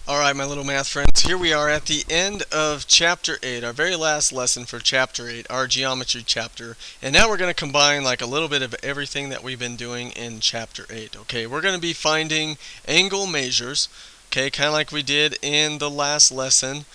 Alright, my little math friends, here we are at the end of Chapter 8, our very last lesson for Chapter 8, our geometry chapter. And now we're going to combine like a little bit of everything that we've been doing in Chapter 8. Okay, we're going to be finding angle measures, okay, kind of like we did in the last lesson,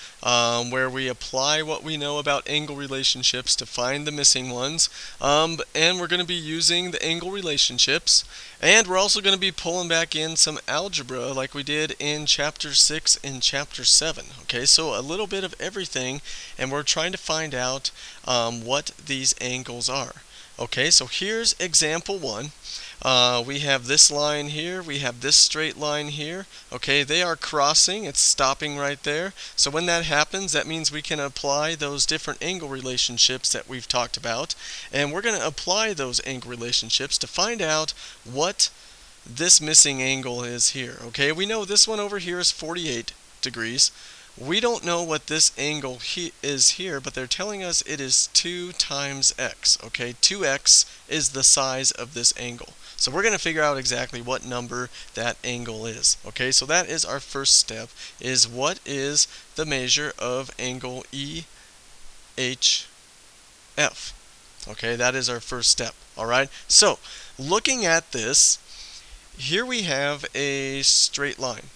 where we apply what we know about angle relationships to find the missing ones. And we're going to be using the angle relationships. And we're also going to be pulling back in some algebra like we did in Chapter 6 and Chapter 7. Okay, so a little bit of everything, and we're trying to find out what these angles are. Okay, so here's example 1. We have this line here, we have this straight line here. Okay, they are crossing, it's stopping right there. So when that happens, that means we can apply those different angle relationships that we've talked about. And we're going to apply those angle relationships to find out what this missing angle is here. Okay, we know this one over here is 48 degrees. We don't know what this angle is here, but they're telling us it is 2 times x. Okay, 2x is the size of this angle. So we're going to figure out exactly what number that angle is. Okay, so that is our first step, is what is the measure of angle EHF. Okay, that is our first step. Alright, so looking at this, here we have a straight line.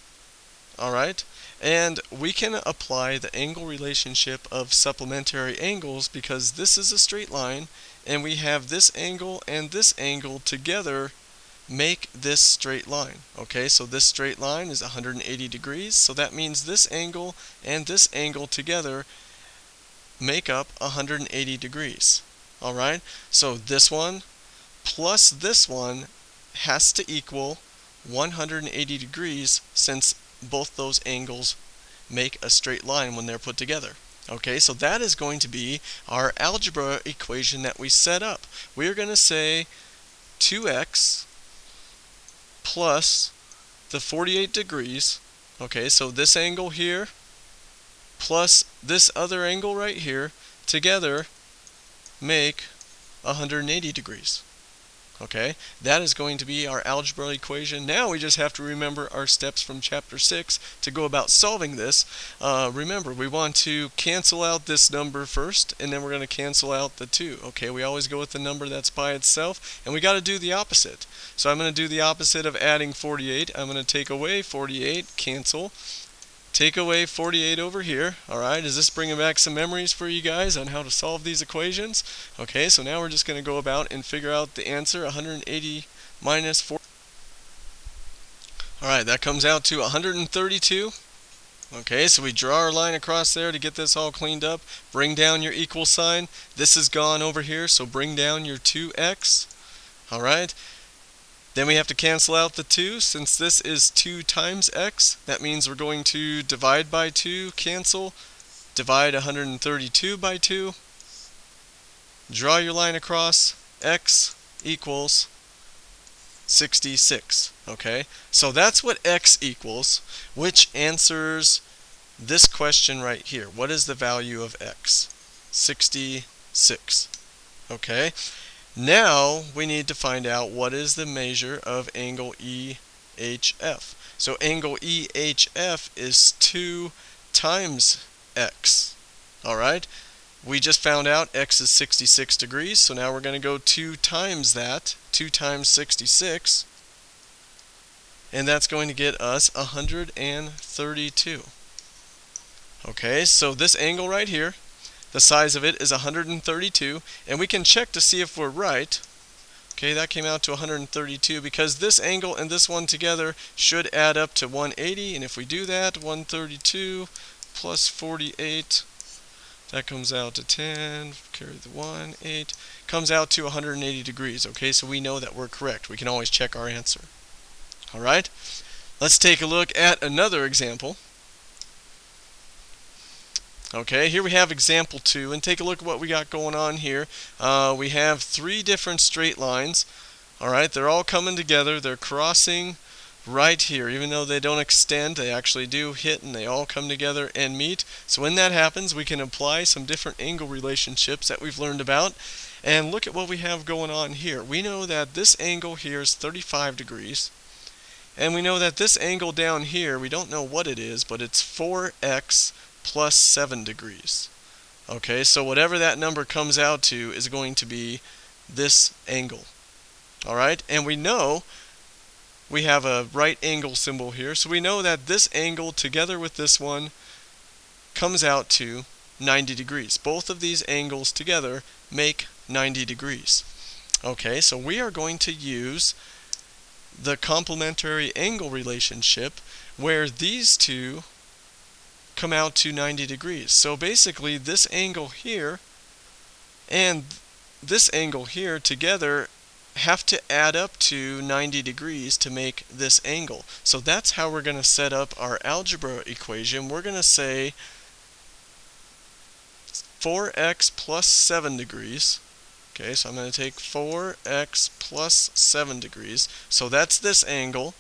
Alright, and we can apply the angle relationship of supplementary angles because this is a straight line and we have this angle and this angle together make this straight line. Okay, so this straight line is 180 degrees, so that means this angle and this angle together make up 180 degrees. Alright, so this one plus this one has to equal 180 degrees since both those angles make a straight line when they're put together. Okay, so that is going to be our algebra equation that we set up. We're going to say 2x plus the 48 degrees. Okay, so this angle here plus this other angle right here together make 180 degrees. Okay, that is going to be our algebra equation. Now we just have to remember our steps from Chapter 6 to go about solving this. Remember, we want to cancel out this number first, and then we're going to cancel out the 2. Okay, we always go with the number that's by itself, and we got to do the opposite. So I'm going to do the opposite of adding 48. I'm going to take away 48, cancel. Take away 48 over here. Alright, is this bringing back some memories for you guys on how to solve these equations? Okay, so now we're just going to go about and figure out the answer, 180 minus 4. Alright, that comes out to 132. Okay, so we draw our line across there to get this all cleaned up. Bring down your equal sign. This is gone over here, so bring down your 2x. Alright. Then we have to cancel out the 2. Since this is 2 times x, that means we're going to divide by 2, cancel, divide 132 by 2, draw your line across, x equals 66. Okay, so that's what x equals, which answers this question right here. What is the value of x? 66. Okay. Now we need to find out what is the measure of angle EHF. So angle EHF is 2 times x. Alright, we just found out x is 66 degrees, so now we're going to go 2 times that, 2 times 66, and that's going to get us 132. Okay, so this angle right here, the size of it is 132, and we can check to see if we're right. Okay, that came out to 132 because this angle and this one together should add up to 180, and if we do that, 132 plus 48, that comes out to 10, carry the 1, 8, comes out to 180 degrees. Okay, so we know that we're correct. We can always check our answer. Alright, let's take a look at another example. Okay, here we have example 2, and take a look at what we got going on here. We have 3 different straight lines. Alright, they're all coming together. They're crossing right here. Even though they don't extend, they actually do hit, and they all come together and meet. So when that happens, we can apply some different angle relationships that we've learned about. And look at what we have going on here. We know that this angle here is 35 degrees. And we know that this angle down here, we don't know what it is, but it's 4x plus 7 degrees. Okay, so whatever that number comes out to is going to be this angle. Alright, and we know we have a right angle symbol here, so we know that this angle together with this one comes out to 90 degrees. Both of these angles together make 90 degrees. Okay, so we are going to use the complementary angle relationship where these two come out to 90 degrees. So basically this angle here and this angle here together have to add up to 90 degrees to make this angle. So that's how we're going to set up our algebra equation. We're going to say 4x plus 7 degrees. Okay, so I'm going to take 4x plus 7 degrees. So that's this angle.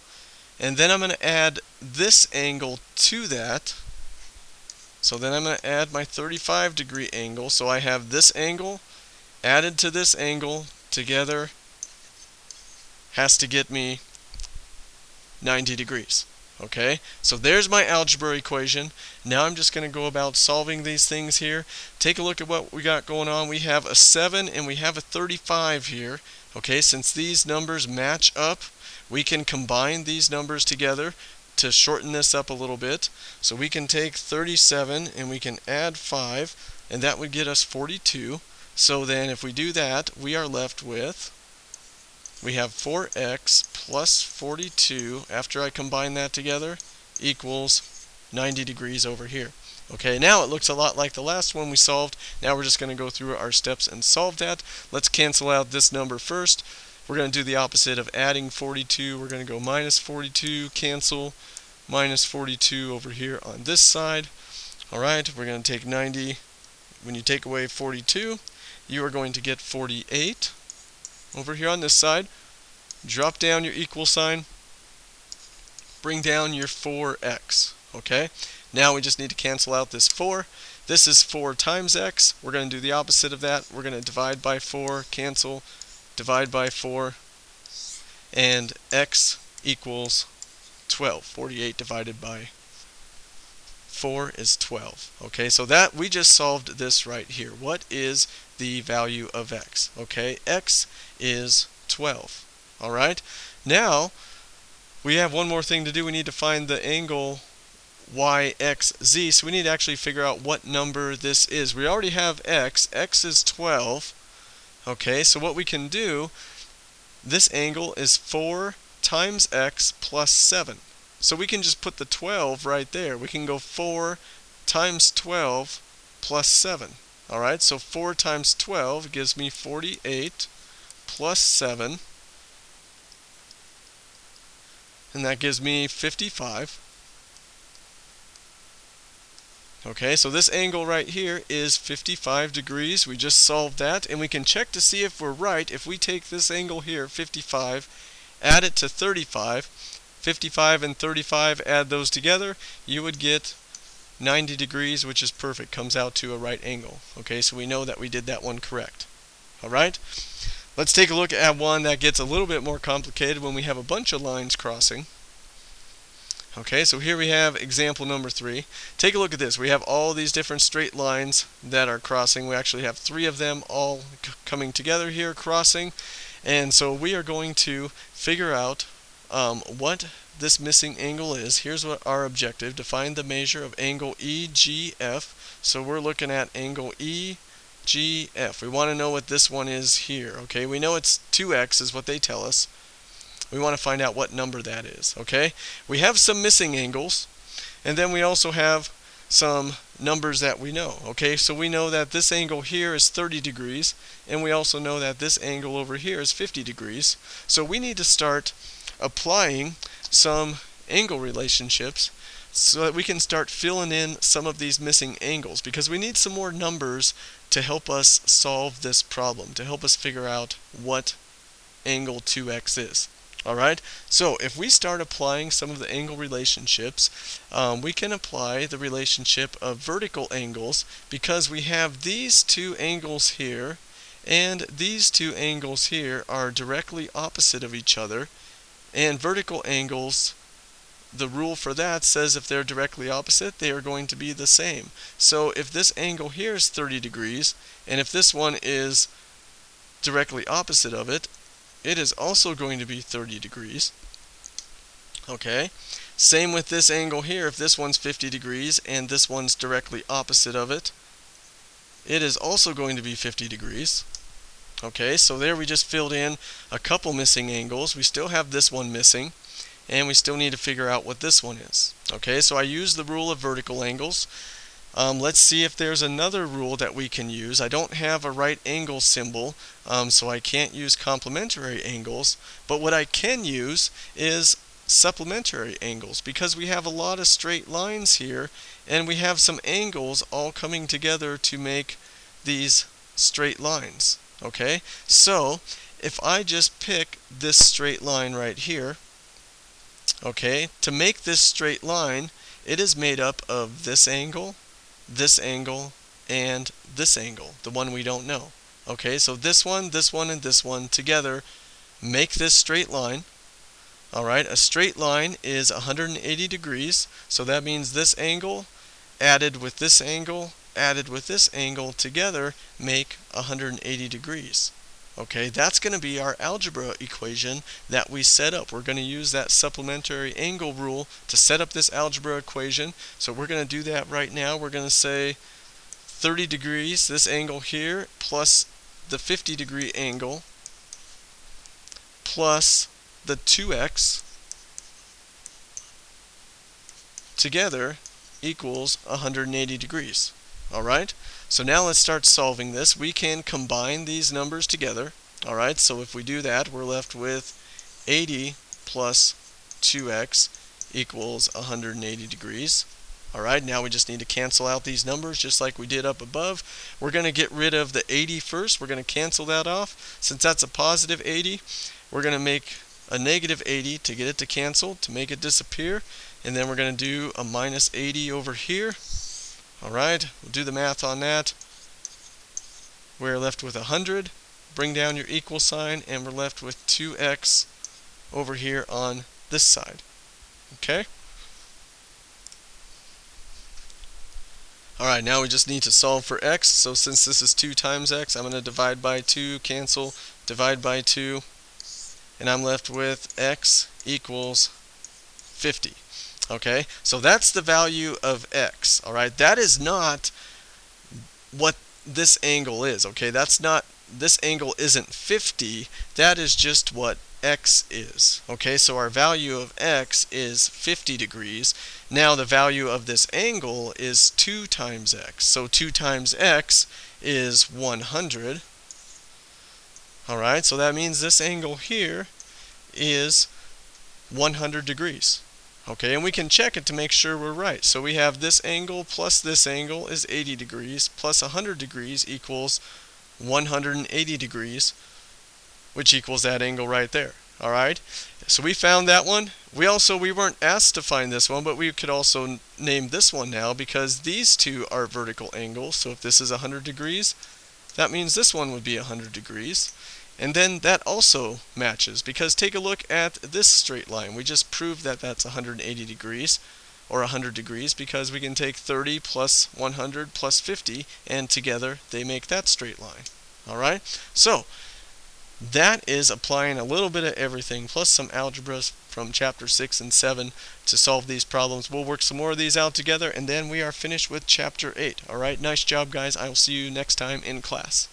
And then I'm going to add this angle to that. So then I'm going to add my 35 degree angle. So I have this angle added to this angle together has to get me 90 degrees. Okay, so there's my algebra equation. Now I'm just going to go about solving these things here. Take a look at what we got going on. We have a 7 and we have a 35 here. Okay, since these numbers match up, we can combine these numbers together to shorten this up a little bit. So we can take 37 and we can add 5, and that would get us 42. So then if we do that, we are left with, we have 4x plus 42, after I combine that together, equals 90 degrees over here. Okay, now it looks a lot like the last one we solved. Now we're just going to go through our steps and solve that. Let's cancel out this number first. We're going to do the opposite of adding 42. We're going to go minus 42, cancel, minus 42 over here on this side. Alright, we're going to take 90. When you take away 42, you are going to get 48. Over here on this side, drop down your equal sign, bring down your 4x. Okay, now we just need to cancel out this 4. This is 4 times x. We're going to do the opposite of that. We're going to divide by 4, cancel, divide by 4, and x equals 12. 48 divided by 4 is 12. Okay, so that we just solved this right here. What is the value of x? Okay, x is 12. Alright, now we have one more thing to do. We need to find the angle yxz, so we need to actually figure out what number this is. We already have x. X is 12. Okay, so what we can do, this angle is 4 times x plus 7. So we can just put the 12 right there. We can go 4 times 12 plus 7. Alright, so 4 times 12 gives me 48 plus 7. And that gives me 55. Okay, so this angle right here is 55 degrees. We just solved that, and we can check to see if we're right. If we take this angle here, 55, add it to 35, 55 and 35, add those together, you would get 90 degrees, which is perfect, comes out to a right angle. Okay, so we know that we did that one correct. Alright, let's take a look at one that gets a little bit more complicated when we have a bunch of lines crossing. Okay, so here we have example number 3. Take a look at this. We have all these different straight lines that are crossing. We actually have 3 of them all coming together here, crossing. And so we are going to figure out what this missing angle is. Here's what our objective: to find the measure of angle EGF. So we're looking at angle EGF. We want to know what this one is here. Okay, we know it's 2x is what they tell us. We want to find out what number that is. Okay, we have some missing angles, and then we also have some numbers that we know. Okay, so we know that this angle here is 30 degrees, and we also know that this angle over here is 50 degrees. So we need to start applying some angle relationships so that we can start filling in some of these missing angles, because we need some more numbers to help us solve this problem, to help us figure out what angle 2x is. Alright, so if we start applying some of the angle relationships, we can apply the relationship of vertical angles, because we have these two angles here and these two angles here are directly opposite of each other, And vertical angles, the rule for that says if they're directly opposite, they are going to be the same. So if this angle here is 30 degrees, and if this one is directly opposite of it, it is also going to be 30 degrees. Okay, same with this angle here. If this one's 50 degrees and this one's directly opposite of it, it is also going to be 50 degrees. Okay, so there we just filled in a couple missing angles. We still have this one missing, and we still need to figure out what this one is. Okay, so I use the rule of vertical angles. Let's see if there's another rule that we can use. I don't have a right angle symbol, so I can't use complementary angles, but what I can use is supplementary angles, because we have a lot of straight lines here, and we have some angles all coming together to make these straight lines. Okay, so if I just pick this straight line right here, okay, to make this straight line, it is made up of this angle, and this angle, the one we don't know. Okay, so this one, and this one together make this straight line. Alright, a straight line is 180 degrees, so that means this angle added with this angle added with this angle together make 180 degrees. Okay, that's going to be our algebra equation that we set up. We're going to use that supplementary angle rule to set up this algebra equation. So we're going to do that right now. We're going to say 30 degrees, this angle here, plus the 50 degree angle, plus the 2x together equals 180 degrees. Alright, so now let's start solving this. We can combine these numbers together. Alright, so if we do that, we're left with 80 plus 2x equals 180 degrees. Alright, now we just need to cancel out these numbers just like we did up above. We're going to get rid of the 80 first. We're going to cancel that off. Since that's a positive 80, we're going to make a negative 80 to get it to cancel, to make it disappear. And then we're going to do a minus 80 over here. Alright, we'll do the math on that. We're left with 100. Bring down your equal sign, and we're left with 2x over here on this side. Okay? Alright, now we just need to solve for x. So since this is 2 times x, I'm going to divide by 2, cancel, divide by 2, and I'm left with x equals 50. Okay, so that's the value of x. Alright, that is not what this angle is. Okay, that's not, this angle isn't 50, that is just what x is. Okay, so our value of x is 50 degrees. Now the value of this angle is 2 times x. So 2 times x is 100. Alright, so that means this angle here is 100 degrees. Okay, and we can check it to make sure we're right. So we have this angle plus this angle is 80 degrees, plus 100 degrees equals 180 degrees, which equals that angle right there. Alright, so we found that one. We weren't asked to find this one, but we could also name this one now, because these two are vertical angles. So if this is 100 degrees, that means this one would be 100 degrees. And then that also matches, because take a look at this straight line. We just proved that that's 180 degrees, or 100 degrees, because we can take 30 plus 100 plus 50, and together they make that straight line. Alright, so that is applying a little bit of everything, plus some algebras from chapter 6 and 7 to solve these problems. We'll work some more of these out together, and then we are finished with chapter 8. Alright, nice job guys. I will see you next time in class.